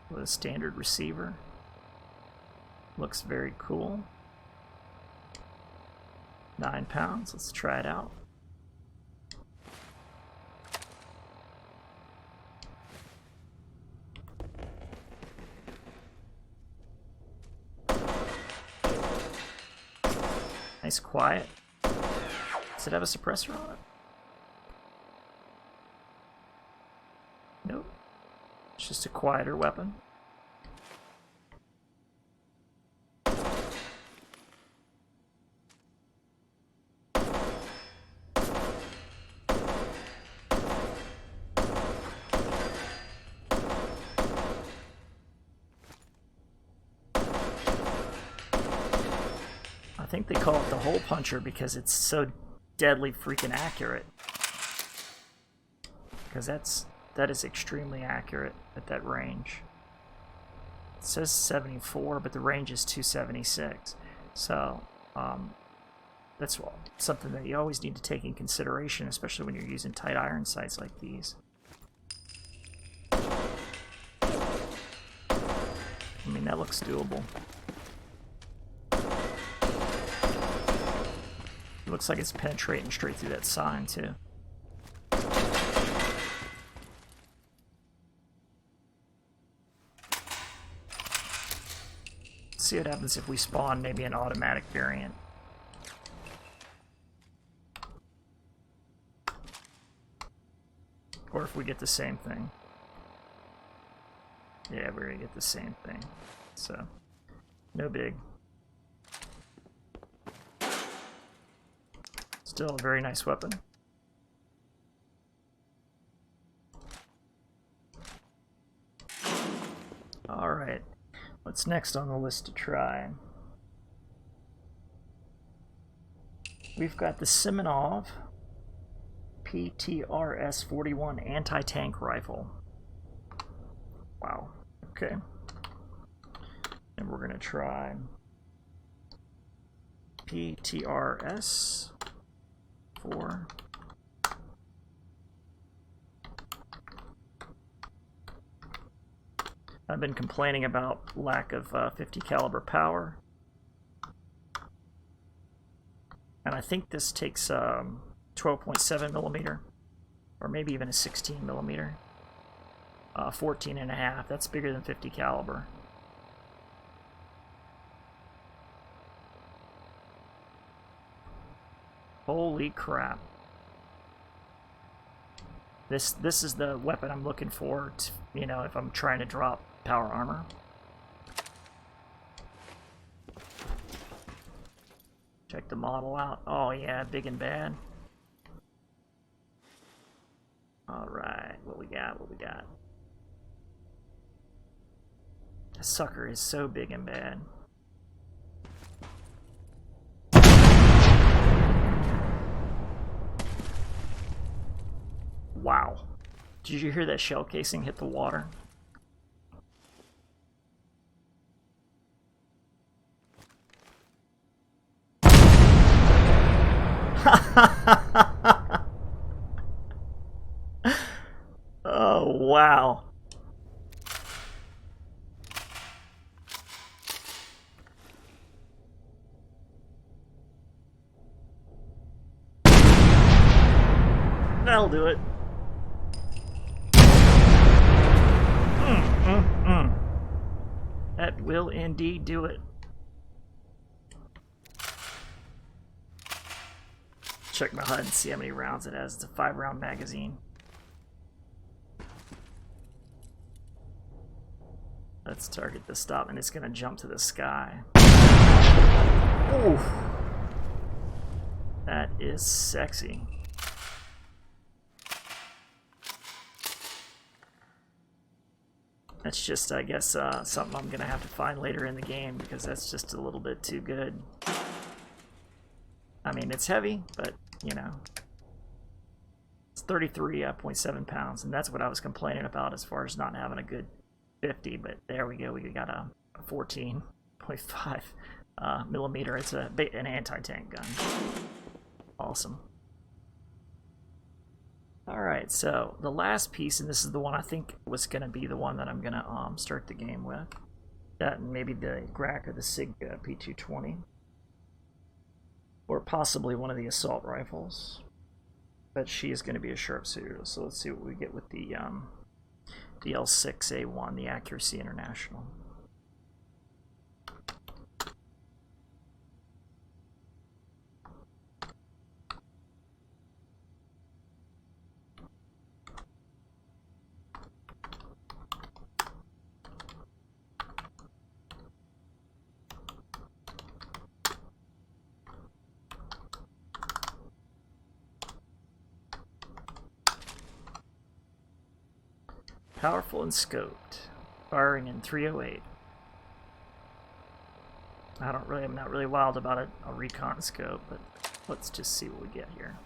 with a standard receiver. Looks very cool. 9 pounds. Let's try it out. Nice quiet. Does it have a suppressor on it? Nope. It's just a quieter weapon. I think they call it the hole puncher because it's so deadly freaking accurate. Because that is extremely accurate at that range. It says 74, but the range is 276. So that's something that you always need to take in consideration, especially when you're using tight iron sights like these. mean, that looks doable. It looks like it's penetrating straight through that sign, too. See what happens if we spawn maybe an automatic variant. Or if we get the same thing. Yeah, we're gonna get the same thing. So, no big. Still a very nice weapon. Alright, what's next on the list to try? We've got the Simonov PTRS-41 anti-tank rifle. Wow, okay. And we're gonna try PTRS-4. I've been complaining about lack of 50 caliber power, and I think this takes 12.7 millimeter, or maybe even a 16 millimeter. 14.5. That's bigger than 50 caliber. Holy crap! This is the weapon I'm looking for. To, you know, if I'm trying to drop power armor. Check the model out. Oh yeah, big and bad. Alright, what we got, what we got? This sucker is so big and bad. Wow. Did you hear that shell casing hit the water? Oh, wow. That'll do it. That will indeed do it. Check my HUD and see how many rounds it has. It's a 5-round magazine. Let's target the stop, and it's going to jump to the sky. Oof. That is sexy. That's just, I guess, something I'm going to have to find later in the game, because that's just a little bit too good. I mean, it's heavy, but, you know, it's 33.7 pounds, and that's what I was complaining about as far as not having a good 50, but there we go. We got a 14.5 millimeter. It's an anti-tank gun. Awesome. Alright, so the last piece, and this is the one I think was going to be the one that I'm going to start the game with. That and maybe the Grach or the SIG P220. Or possibly one of the assault rifles. But she is going to be a sharpshooter, so let's see what we get with the L6A1, the Accuracy International. Powerful and scoped, firing in 308. I'm not really wild about a recon scope, but let's just see what we get here.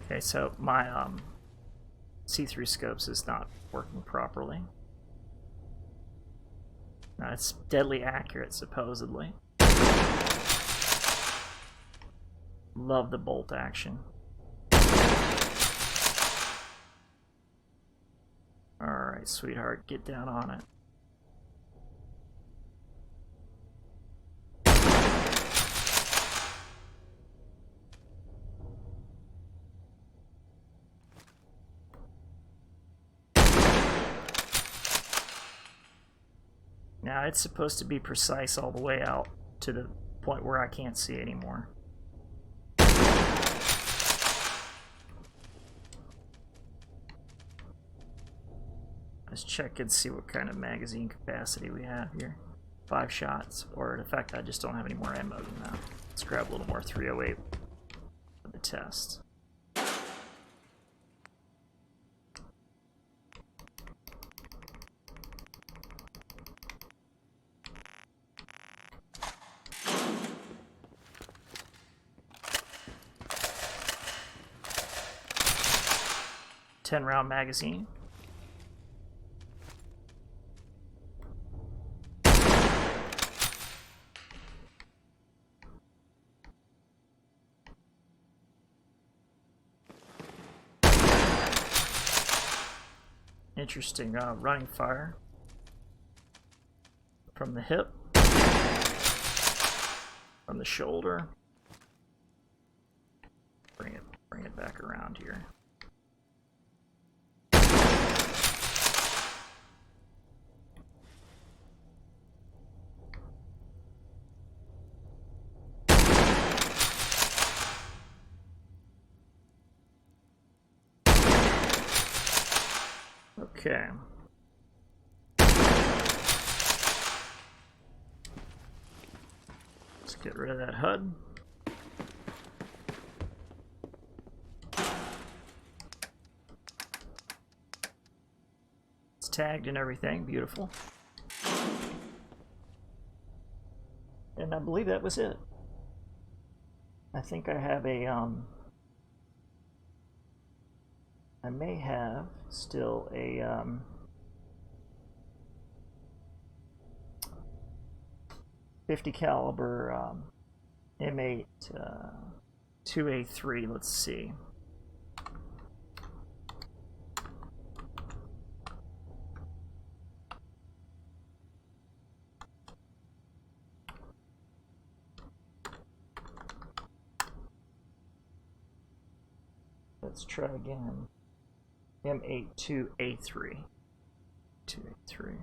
Okay, so my see-through scopes is not working properly. Now it's deadly accurate, supposedly. Love the bolt action. Alright, sweetheart, get down on it. Now it's supposed to be precise all the way out to the point where I can't see anymore. Let's check and see what kind of magazine capacity we have here. 5 shots, or in fact I just don't have any more ammo than that. Let's grab a little more 308 for the test. Round magazine. Interesting running fire from the hip, from the shoulder. Bring it back around here. Okay. Let's get rid of that HUD. It's tagged and everything, beautiful. And I believe that was it. I think I have a I may have still a .50 caliber M8 2A3. Let's see. Let's try again. M8 2A3. 2A3.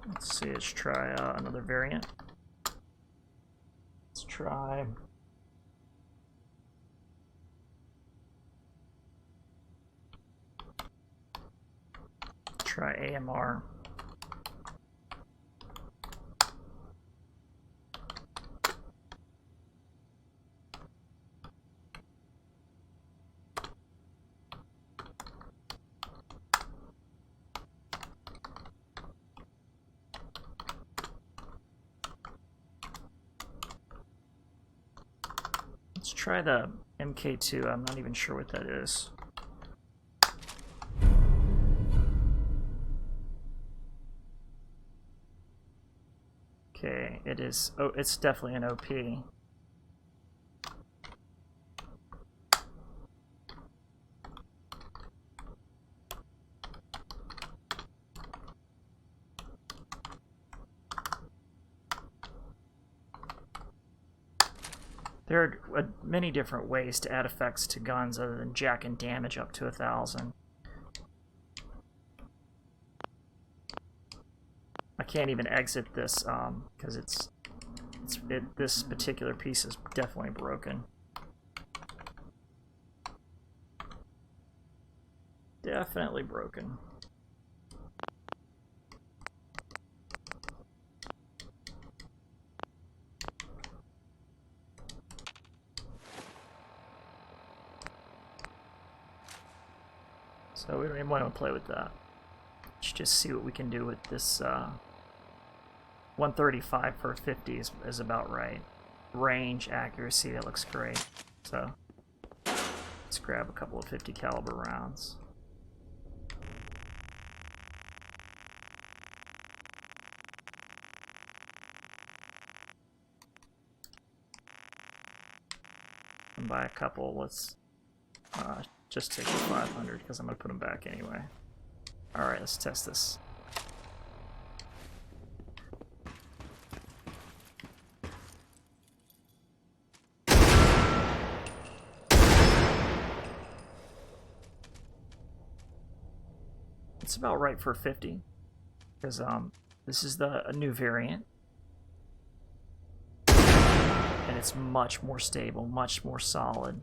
Let's see, let's try another variant. Let's try AMR. Let's try the MK2. I'm not even sure what that is. Okay, it is. Oh, it's definitely an OP. There are many different ways to add effects to guns other than jacking damage up to 1,000. I can't even exit this because this particular piece is definitely broken. Definitely broken. So we don't even want to play with that. Let's just see what we can do with this. 135 for 50 is about right. Range, accuracy, that looks great. So let's grab a couple of 50 caliber rounds. can buy a couple. Let's just take the 500 because I'm going to put them back anyway. Alright, let's test this. It's about right for 50 because this is a new variant. And it's much more stable, much more solid.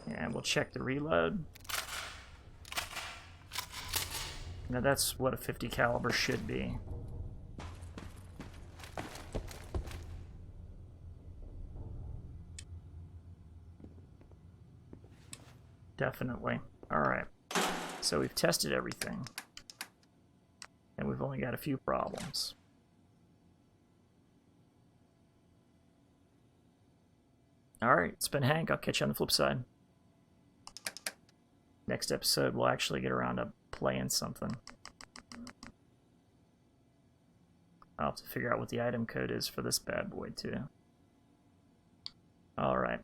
And we'll check the reload. Now that's what a 50 caliber should be. Definitely. Alright. So we've tested everything. And we've only got a few problems. Alright, it's been Hank. I'll catch you on the flip side. Next episode, we'll actually get around to playing something. I'll have to figure out what the item code is for this bad boy, too. Alright.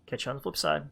Catch you on the flip side.